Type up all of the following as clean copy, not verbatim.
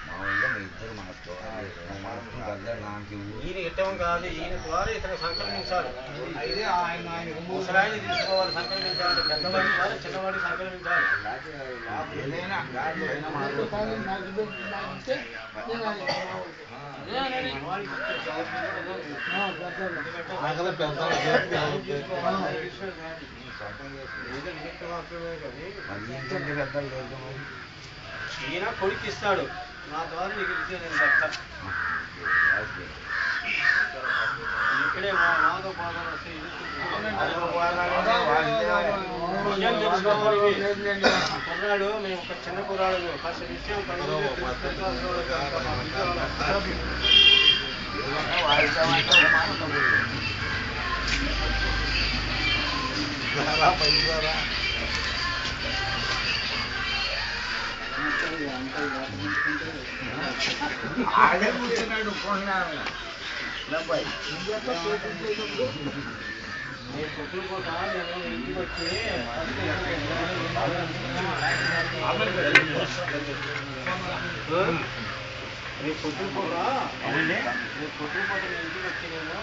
మామూలుగా మీ ఇద్దరు మనకు ఈయన ఇట్టం కాదు, ఈయన ద్వారా ఇతను సంక్రమించాలి. ముసలాయిని తీసుకోవాలి, సంక్రమించాలి. పెద్దవాడి ద్వారా చిన్నవాడికి సంక్రమించాలి. ఏదైనా ఈయన కొడుకు ఇస్తాడు, నా ద్వారా నీకు ఇచ్చే నేను లెక్క. ఇక్కడే మాతో పాదాలు వస్తాయి. కుర్రాడు మేము ఒక చిన్న కుర్రాడు కాస్త విషయం ఆడే కూర్చున్నాడు పొట్టుల పూట నేను ఇంటికి వచ్చి రేపు పొట్టుల పూట నేను ఇంటికి వచ్చి నేను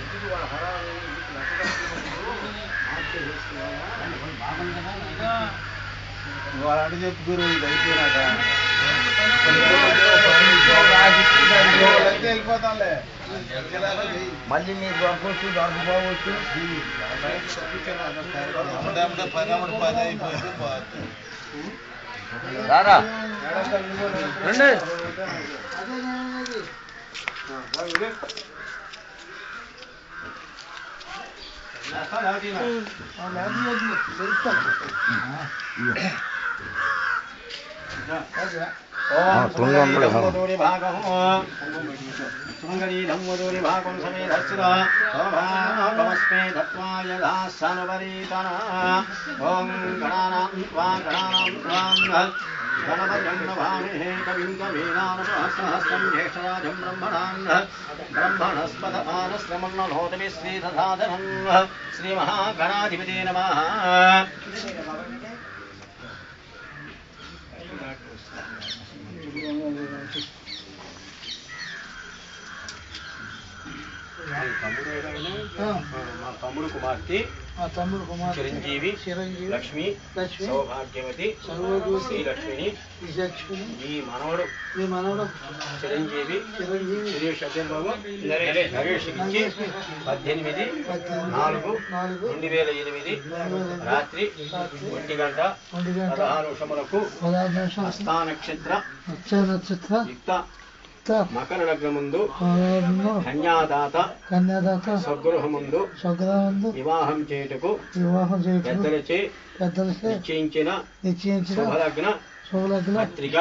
ఇంటికి వాళ్ళ హరాలు వాళ్ళంటే చెప్పు గురువు ఇది అయిపోయినాక వెళ్ళిపోతాంలే. మళ్ళీ మీరు దొరకవచ్చు, దొరకపోవచ్చు. పని అయిపోయింది రారా రండి. సుమంగళీధమ్మదూరిభాగం సమేధస్సురా శోభాగమస్మే దత్వాయ దాస్సనుపరీతన ఓం గణానాం త్వా గణానాం త్వాం గణపతిం నమామిః కవిం కవీనాముపమశ్రవస్తమం జ్యేష్ఠరాజం బ్రహ్మణస్పద ఆనశ్రమన్నోతమి శ్రీదధాధనం శ్రీమహాగణాధిపతే నమః. మా తమ్ముడు కుమార్తె చిరంజీవి లక్ష్మి సౌభాగ్యవతి శ్రీలక్ష్మిని ఈ మనవడు చిరంజీవి సురేష్ అధ్యయబాబు నరేష్ ఇచ్చి 18/4/2008 రాత్రి 1:16 హస్తా నక్షత్ర యుక్త మకర లగ్నముందు కన్యాదాత స్వగృహముందు వివాహం చేయుటకు పెద్దలచే నిశ్చయించిన శుభలగ్న పత్రిక.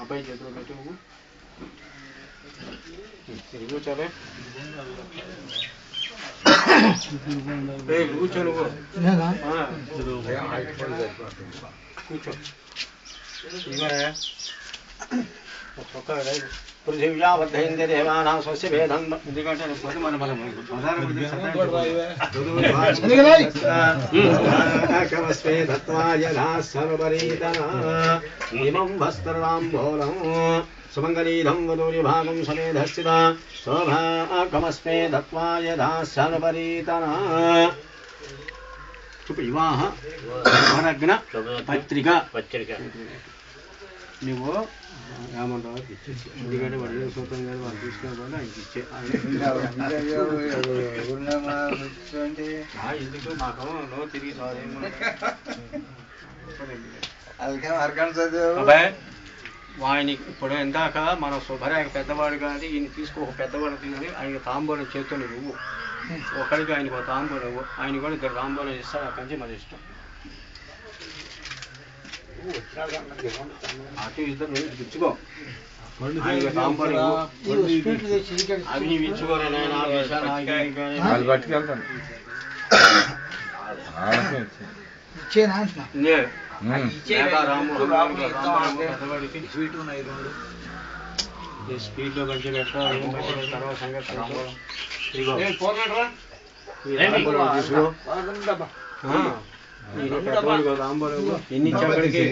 అబ్బాయి చేతిలో పెట్టు కూర్చోలే, కూర్చో నువ్వు కూర్చో. పృథివ్యాబద్ధేంద్ర దేవానాం స్వస్య భేదం. ఎందుకంటే కమస్మే దత్వాయ దాస్సనుపరీతన ఇమం వస్త్రరాంబోలం సుమంగళీధం వధూరిభాగం సమేధస్థిత శోభాకమస్మే దత్వాయ దాస్సనుపరీతన. వివాహ వరగ్న పత్రిక నువ్వు ఏమంటావు ఇచ్చేసి, ఎందుకంటే వాడు సూత్రం గారు వాళ్ళు తీసుకున్న ఆయనకి ఇచ్చే. ఎందుకు మాకు నో తిరిగి ఆయనకి ఇప్పుడు ఎందాక మన శుభరేఖ పెద్దవాడు కానీ ఈయన తీసుకో పెద్దవాడు తీసుకొని ఆయన తాంబూలం చేత్తో నువ్వు ఒకరికి ఆయనకు ఒక తాంబూలం నువ్వు, ఆయన కూడా ఇద్దరు తాంబూలం ఇస్తాడు. అక్కడి నుంచి మన ఇష్టం. అటు ఇద్దరు ఇచ్చుకో, అవి ఇచ్చుకోరా పట్టుకెళ్తాను. స్పీడ్ లో కలిసి తర్వాత సంఘర్షణ. ఈ తాంబూలం తీసుకో. ఈయన పెద్దవాడికి ఒక తాంబూలం ఇవ్వు. ఎన్ని ఇచ్చా అక్కడికి?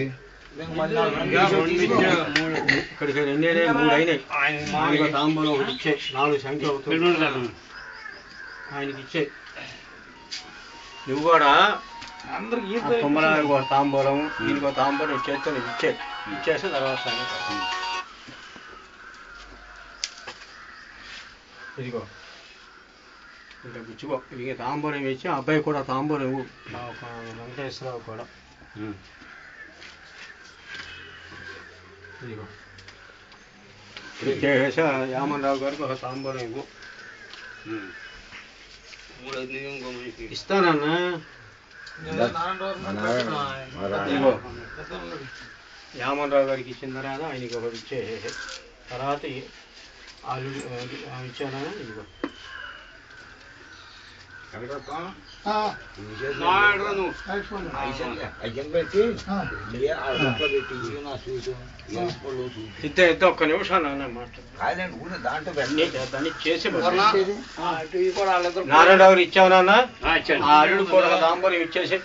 ఇక్కడికి 2 అయినాయి, 3 అయినాయి. ఆయనకు ఒక తాంబూలం ఒకటి ఇచ్చే, 4 సంఖ్య అవుతుంది. ఆయనకి ఇచ్చే. నువ్వు కూడా కొమ్మలానికి ఒక తాంబూలం, దీనికి ఒక తాంబూలం ఇచ్చేస్తే నీకు ఇచ్చేస్తే తర్వాత సంగతి. ఇదిగో ఇంకా గుచ్చుకో. ఇక తాంబూలం ఇచ్చి అబ్బాయి కూడా తాంబూలం ఇవ్వు. ఒక వెంకటేశ్వరరావు కూడా ఇదిగో ఇచ్చేసి యామన్రావు గారికి ఒక తాంబూలం ఇవ్వు. ఇస్తానన్నా. ఇదిగో యామన్రావు గారికి ఇచ్చిన తర్వాత ఆయనకి ఒకటి ఇచ్చేసేసి తర్వాత అల్లుడు ఇచ్చానా. ఇదిగో ఇద్ద ఒక్క నిమిషం దాన్ని చేసి నారాయణరావు ఇచ్చావు నాన్న. ఆ అల్లుడు కూడా తాంబూలం ఇచ్చేసి